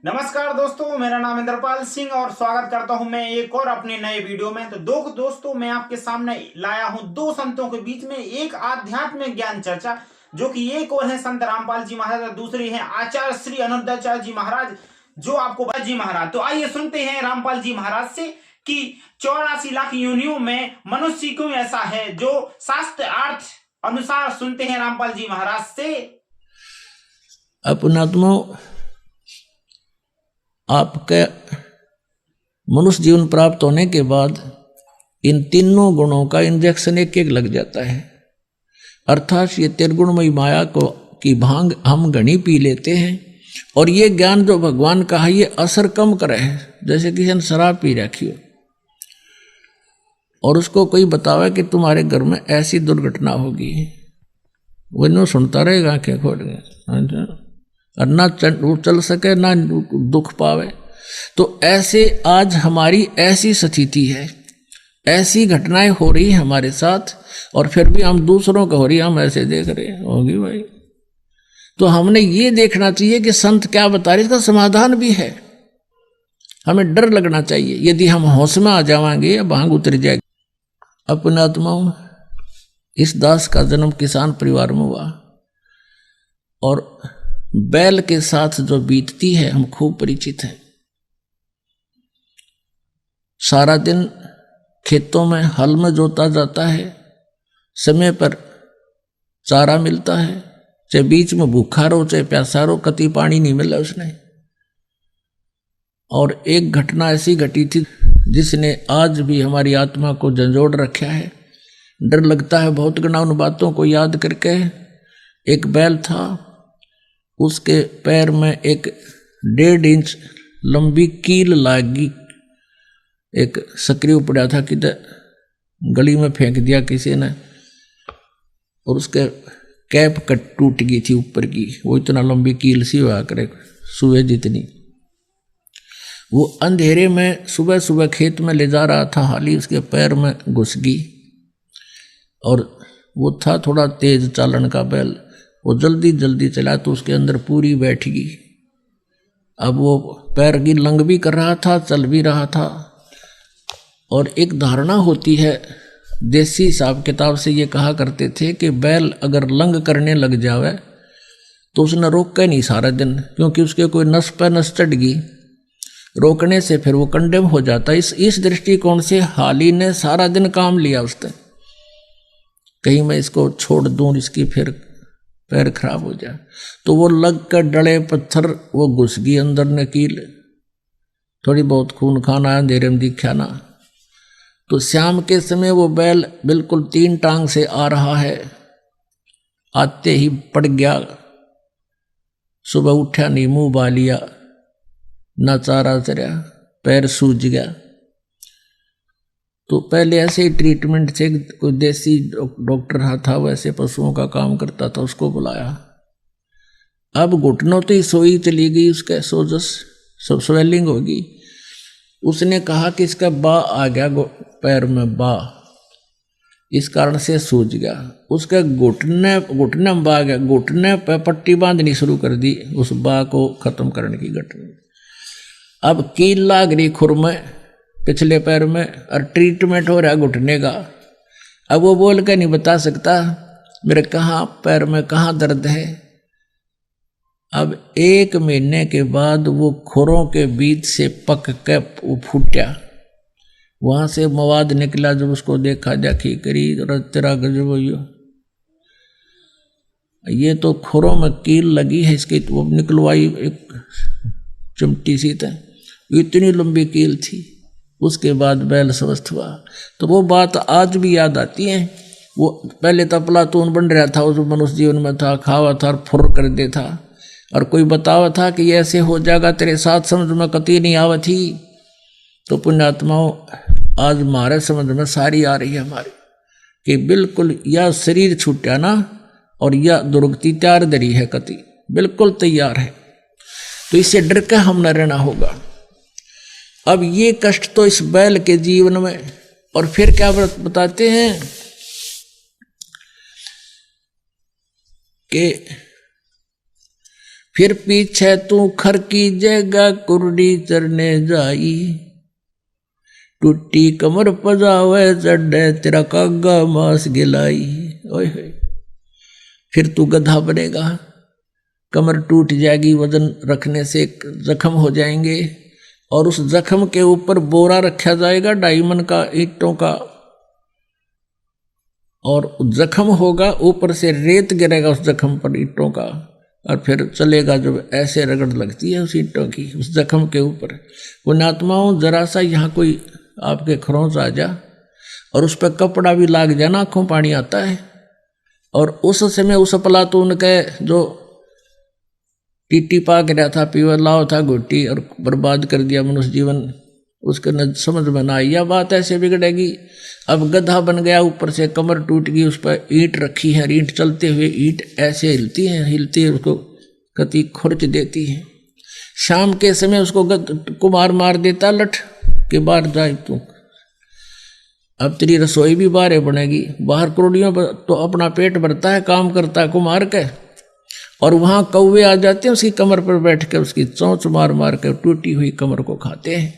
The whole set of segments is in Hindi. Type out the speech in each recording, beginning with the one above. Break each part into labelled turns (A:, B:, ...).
A: नमस्कार दोस्तों, मेरा नाम इंद्रपाल सिंह और स्वागत करता हूं मैं एक और अपने नए वीडियो में। तो दोस्तों, मैं आपके सामने लाया हूं दो संतों के बीच में एक आध्यात्मिक ज्ञान चर्चा, जो कि एक और है संत रामपाल जी महाराज और दूसरी है आचार्य श्री अनुरुद्धाचार्य जी महाराज, जो आपको जी महाराज। तो आइए सुनते हैं रामपाल जी महाराज से कि 84 लाख योनियों में मनुष्य क्यों ऐसा है, जो शास्त्र अर्थ अनुसार सुनते हैं रामपाल जी महाराज से।
B: अपनात्मा आपके मनुष्य जीवन प्राप्त होने के बाद इन तीनों गुणों का इंजेक्शन एक एक लग जाता है। अर्थात ये त्रिगुणमयी माया को की भांग हम घनी पी लेते हैं और ये ज्ञान जो भगवान का है ये असर कम करे है। जैसे किसी ने शराब पी रखी हो और उसको कोई बतावे कि तुम्हारे घर में ऐसी दुर्घटना होगी, वो नो सुनता रहेगा आंखें खोल के, और ना चल सके ना दुख पावे। तो ऐसे आज हमारी ऐसी स्थिति है, ऐसी घटनाएं हो रही हमारे साथ और फिर भी हम दूसरों को हो रही हम ऐसे देख रहे होगी भाई। तो हमने ये देखना चाहिए कि संत क्या बता रहे, इसका समाधान भी है। हमें डर लगना चाहिए, यदि हम होश में आ जाएंगे या भांग उतर जाएगी। अपने आत्माओं, इस दास का जन्म किसान परिवार में हुआ और बैल के साथ जो बीतती है हम खूब परिचित हैं। सारा दिन खेतों में हल में जोता जाता है, समय पर चारा मिलता है, चाहे बीच में भूखा रहो चाहे प्यासा रहो, कति पानी नहीं मिला उसने। और एक घटना ऐसी घटी थी जिसने आज भी हमारी आत्मा को झंझोड़ रखा है। डर लगता है बहुत गना उन बातों को याद करके। एक बैल था, उसके पैर में एक 1.5 इंच लंबी कील लागी। एक सक्रिय पड़ा था, किधर गली में फेंक दिया किसी ने और उसके कैप कट टूट गई थी ऊपर की। वो इतना लंबी कील सी हुआ करे, सुबह जितनी। वो अंधेरे में सुबह सुबह खेत में ले जा रहा था, हाली उसके पैर में घुस गई और वो था थोड़ा तेज चालन का बैल। वो जल्दी जल्दी चला तो उसके अंदर पूरी बैठ गई। अब वो पैर की लंग भी कर रहा था, चल भी रहा था। और एक धारणा होती है, देसी हिसाब किताब से ये कहा करते थे कि बैल अगर लंग करने लग जावे तो उसने रोका नहीं सारा दिन, क्योंकि उसके कोई नस पे नस चढ़ गई, रोकने से फिर वो कंडेम हो जाता। इस दृष्टिकोण से हाली ने सारा दिन काम लिया उसने, कहीं मैं इसको छोड़ दूं, इसकी फिर पैर खराब हो जाए। तो वो लग कर डले पत्थर वो घुस गई अंदर ने कील, थोड़ी बहुत खून खाना अंधेरे में दिखा ना। तो शाम के समय वो बैल बिल्कुल 3 टांग से आ रहा है, आते ही पड़ गया। सुबह उठा नहीं, मुंह बा लिया, ना चारा चरा, पैर सूज गया। तो पहले ऐसे ही ट्रीटमेंट से कोई देसी डॉक्टर था, वैसे पशुओं का काम करता था, उसको बुलाया। अब घुटनों तो ही सोई चली गई, उसका सोजस सब स्वेलिंग होगी। उसने कहा कि इसका बा आ गया पैर में, बा इस कारण से सूज गया। उसके घुटने में बा गया, घुटने पे पट्टी बांधनी शुरू कर दी उस बा को खत्म करने की घटना। अब कील लाग रही खुर में पिछले पैर में और ट्रीटमेंट हो रहा घुटने का। अब वो बोल के नहीं बता सकता मेरे कहाँ पैर में कहाँ दर्द है। अब 1 महीने के बाद वो खुरों के बीच से पक के वो फूटा, वहां से मवाद निकला। जब उसको देखा जाखी करी और तेरा गजब हो, ये तो खुरों में कील लगी है इसकी। तो वो निकलवाई एक चिमटी सी था, इतनी लंबी कील थी। उसके बाद बैल स्वस्थ हुआ। तो वो बात आज भी याद आती है। वो पहले तो प्लातून बन रहा था, उस मनुष्य जीवन में था, खावा था और फुर कर दे था, और कोई बतावा था कि ऐसे हो जाएगा तेरे साथ, समझ में कती नहीं आवा थी। तो पुण्यात्माओं, आज हमारे समझ में सारी आ रही है हमारी कि बिल्कुल या शरीर छूटा ना और या दुर्गति तैयार दरी है, कति बिल्कुल तैयार है। तो इससे डर के हम न रहना होगा। अब ये कष्ट तो इस बैल के जीवन में, और फिर क्या बताते हैं कि फिर पीछे तू खर की जगह कुरडी चरने जाई, टूटी कमर पजावे चढ़े तेरा कागा मांस गिलाई। ओए होए। फिर तू गधा बनेगा, कमर टूट जाएगी, वजन रखने से जख्म हो जाएंगे, और उस जख्म के ऊपर बोरा रखा जाएगा डायमंड का, ईंटों का, और जख्म होगा, ऊपर से रेत गिरेगा उस जख्म पर ईंटों का, और फिर चलेगा जब ऐसे रगड़ लगती है उस ईंटों की उस जख्म के ऊपर। पुण्यात्माओं, जरा सा यहाँ कोई आपके खरोंच आ जा और उस पर कपड़ा भी लाग जाना, आंखों पानी आता है। और उस समय उस प्लातून के जो टीटी पा गिरा था, पीवर लाओ था घुट्टी, और बर्बाद कर दिया मनुष्य जीवन, उसके न समझ में ना आई यह बात ऐसे बिगड़ेगी। अब गधा बन गया, ऊपर से कमर टूट गई, उस पर ईंट रखी है, ईंट चलते हुए ईंट ऐसे हिलती है, उसको कति खुरच देती है। शाम के समय उसको कुम्हार मार देता लठ के बाहर जाए तू, अब तेरी रसोई भी बाहर बनेगी। बाहर करोड़ियों पर तो अपना पेट भरता है, काम करता है कुम्हार के, और वहां कौवे आ जाते हैं उसकी कमर पर बैठ कर उसकी चोंच मार मार कर टूटी हुई कमर को खाते हैं।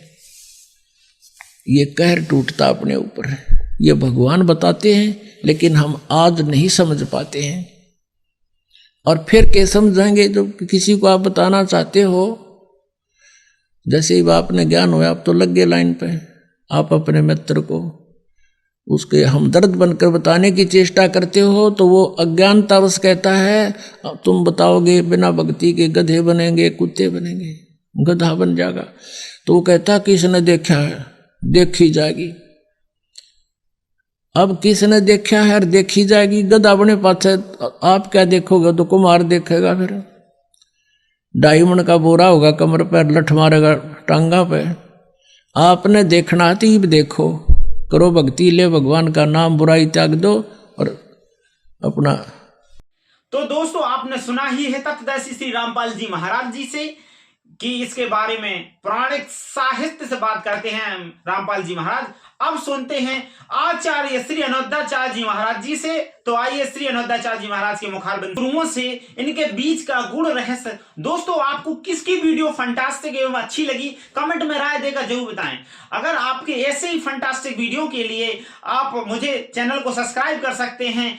B: ये कहर टूटता अपने ऊपर, ये भगवान बताते हैं, लेकिन हम आज नहीं समझ पाते हैं। और फिर क्या समझेंगे जब किसी को आप बताना चाहते हो, जैसे ही आपने ज्ञान हुआ आप तो लग गए लाइन पे, आप अपने मित्र को उसके हमदर्द बनकर बताने की चेष्टा करते हो तो वो अज्ञानतावश कहता है तुम बताओगे बिना भक्ति के गधे बनेंगे, कुत्ते बनेंगे, गधा बन जाएगा। तो वो कहता किसने देखा है, देखी जाएगी। अब किसने देखा है और देखी जाएगी, गधा बने पाछे आप क्या देखोगे, तो कुम्हार देखेगा। फिर डायमंड का बोरा होगा कमर पर, लठ मारेगा टांगा पे। आपने देखना तीब देखो, करो भक्ति, ले भगवान का नाम, बुराई त्याग दो और अपना।
A: तो दोस्तों, आपने सुना ही है तत्वदर्शी श्री रामपाल जी महाराज जी से कि इसके बारे में पौराणिक साहित्य से बात करते हैं रामपाल जी महाराज। अब सुनते हैं आचार्य श्री अनोद्याचार्य जी महाराज जी से। तो आइए श्री अनोद्याचार्य जी महाराज के मुखारबिंद गुरुओं से इनके बीच का गुण रहस्य। दोस्तों, आपको किसकी वीडियो फंटास्टिक एवं अच्छी लगी कमेंट में राय देकर जरूर बताएं। अगर आपके ऐसे ही फंटास्टिक वीडियो के लिए आप मुझे चैनल को सब्सक्राइब कर सकते हैं।